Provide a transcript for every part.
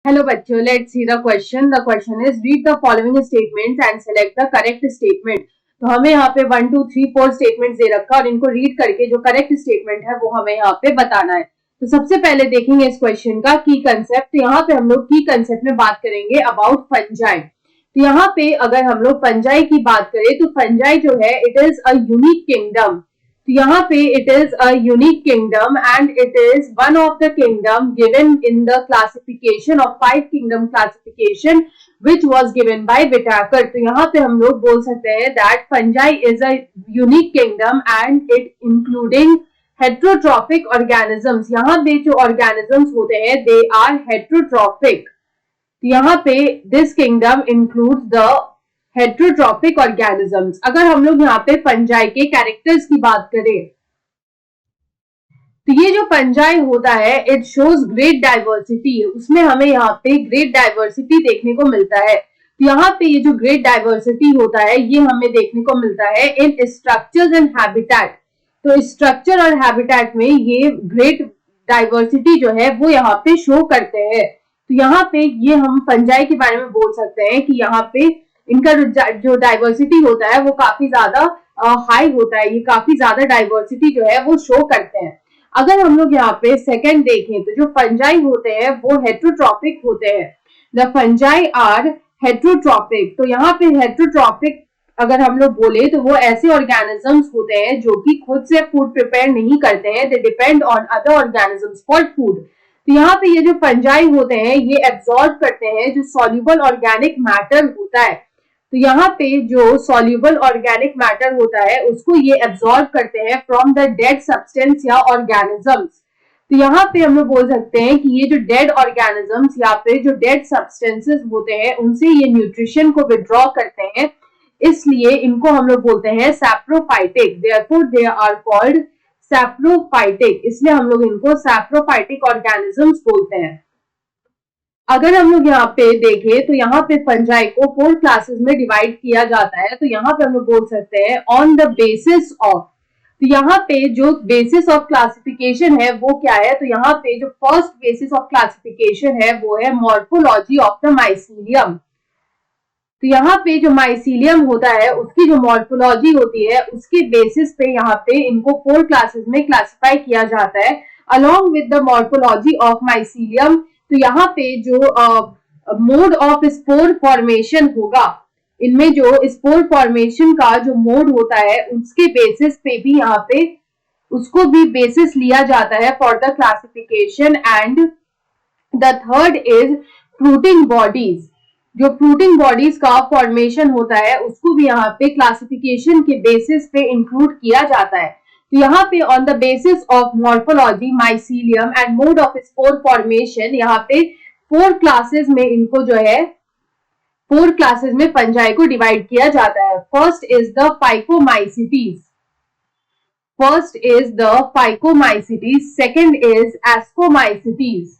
Hello बच्चों, let's see the question. The question is read the following statements and select the correct statement. तो हमें यहाँ पे 1 2 3 4 statements दे रखा है और इनको रीड करके जो करेक्ट स्टेटमेंट है वो हमें यहाँ पे बताना है। तो सबसे पहले देखेंगे इस क्वेश्चन का की कंसेप्ट। तो यहाँ पे हम लोग की कंसेप्ट में बात करेंगे अबाउट फंजाई। तो यहाँ पे अगर हम लोग फंजाई की बात करें तो फंजाई जो है it is a unique kingdom. तो यहाँ पे it is a unique kingdom and it is one of the kingdom given in the classification of 5 kingdom classification which was given by Whitaker। तो यहाँ पे हम लोग बोल सकते हैं that fungi is a unique kingdom and it including heterotrophic organisms। यहाँ पे जो organisms होते हैं they are heterotrophic। तो यहाँ पे this kingdom includes the heterotrophic organisms. अगर हम लोग यहाँ पे फंजाई के कैरेक्टर्स की बात करें तो ये जो फंजाई होता है इट शोज ग्रेट डाइवर्सिटी। उसमें हमें यहाँ पे ग्रेट डाइवर्सिटी देखने को मिलता है। तो यहाँ पे ये जो ग्रेट डाइवर्सिटी होता है ये हमें देखने को मिलता है इन स्ट्रक्चर्स एंड हैबिटेट। तो स्ट्रक्चर और हैबिटेट में ये ग्रेट डाइवर्सिटी जो है वो यहाँ पे शो करते हैं। तो यहाँ पे ये हम फंजाई के बारे में बोल सकते हैं कि यहाँ पे इनका जो डाइवर्सिटी होता है वो काफी ज्यादा हाई होता है। ये काफी ज्यादा डाइवर्सिटी जो है वो शो करते हैं। अगर हम लोग यहाँ पे सेकंड देखें तो जो फंजाई होते हैं वो हेट्रोट्रॉपिक होते हैं। The fungi are heterotrophic. तो यहाँ पे हेट्रोट्रॉपिक अगर हम लोग बोले तो वो ऐसे ऑर्गेनिजम्स होते हैं जो कि खुद से फूड प्रिपेयर नहीं करते हैं। They depend on other organisms for food. तो यहाँ पे ये जो फंजाई होते हैं ये एब्जॉर्ब करते हैं जो सॉल्युबल ऑर्गेनिक मैटर होता है। तो यहाँ पे जो सॉल्युबल ऑर्गेनिक मैटर होता है उसको ये एब्जॉर्ब करते हैं फ्रॉम द डेड सब्सटेंस या ऑर्गेनिजम्स। तो यहाँ पे हम लोग बोल सकते हैं कि ये जो डेड ऑर्गेनिजम्स या फिर जो डेड सब्सटेंसेस होते हैं उनसे ये न्यूट्रिशन को विड्रॉ करते हैं, इसलिए इनको हम लोग बोलते हैं saprophytic. Therefore they are called saprophytic. इसलिए हम लोग इनको सैप्रोफाइटिक ऑर्गेनिजम्स बोलते हैं। अगर हम लोग यहाँ पे देखें तो यहाँ पे फंजाई को 4 क्लासेस में डिवाइड किया जाता है। तो यहाँ पे हम लोग बोल सकते हैं ऑन द बेसिस ऑफ। तो यहाँ पे जो बेसिस ऑफ क्लासिफिकेशन है वो क्या है? तो यहाँ पे जो फर्स्ट बेसिस ऑफ क्लासिफिकेशन है वो है मॉर्फोलॉजी ऑफ द माइसीलियम। तो यहाँ पे जो माइसीलियम होता है उसकी जो मॉर्फोलॉजी होती है उसके बेसिस पे यहाँ पे इनको 4 क्लासेस में क्लासिफाई किया जाता है along with the morphology of mycelium. तो यहाँ पे जो मोड ऑफ स्पोर फॉर्मेशन होगा, इनमें जो स्पोर फॉर्मेशन का जो मोड होता है उसके बेसिस पे भी यहाँ पे उसको भी बेसिस लिया जाता है for the classification. And the third is fruiting bodies. जो फ्रूटिंग बॉडीज का फॉर्मेशन होता है उसको भी यहाँ पे क्लासिफिकेशन के बेसिस पे इंक्लूड किया जाता है। तो यहाँ पे on the basis of morphology mycelium and mode of spore formation यहाँ पे 4 क्लासेस में इनको जो है 4 क्लासेस में फंजाई को डिवाइड किया जाता है। First is the phycomycetes. First is the phycomycetes, second is ascomycetes,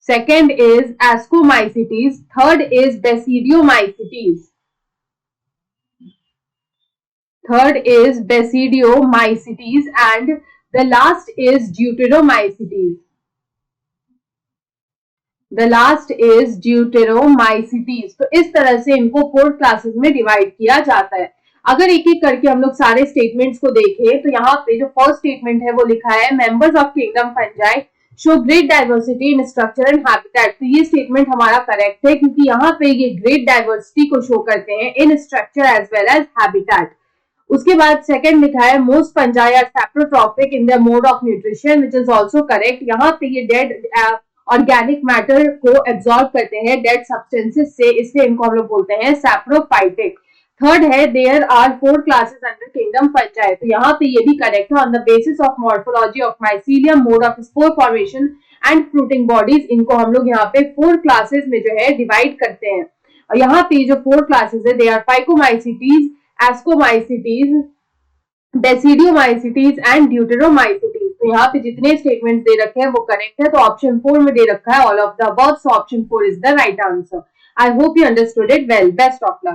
second is ascomycetes, third is basidiomycetes, third is basidiomycetes and the last is deuteromycetes, the last is deuteromycetes। तो इस तरह से इनको 4 classes में divide किया जाता है। अगर एक एक करके हम लोग सारे स्टेटमेंट्स को देखें तो यहाँ पे जो फर्स्ट स्टेटमेंट है वो लिखा है members of kingdom fungi show great diversity in structure and habitat. तो ये स्टेटमेंट हमारा करेक्ट है क्योंकि यहाँ पे ये ग्रेट डाइवर्सिटी को शो करते हैं in structure as well as habitat. उसके बाद सेकंड लिखा है most fungi are saprotrophic in their mode of nutrition which is also correct. यहाँ पे ये डेड ऑर्गेनिक मैटर को एब्जॉर्ब करते हैं डेड सब्सटेंसेस से, इसलिए इनको हम लोग बोलते हैं सैप्रोफाइटिक। थर्ड है there are 4 classes under kingdom fungi. तो यहाँ पे ये भी करेक्ट है on the basis of morphology of mycelium, mode of spore formation and fruiting bodies. इनको हम लोग यहाँ पे 4 क्लासेस में जो है डिवाइड करते हैं। और यहाँ पे जो 4 क्लासेस है they are phycomycetes, ascomycetes, basidiomycetes and deuteromycetes. तो यहाँ पे जितने स्टेटमेंट्स दे रखे हैं वो करेक्ट है। तो ऑप्शन 4 में दे रखा है all of the above, so option 4 is the right answer. I hope you understood it well. Best of luck.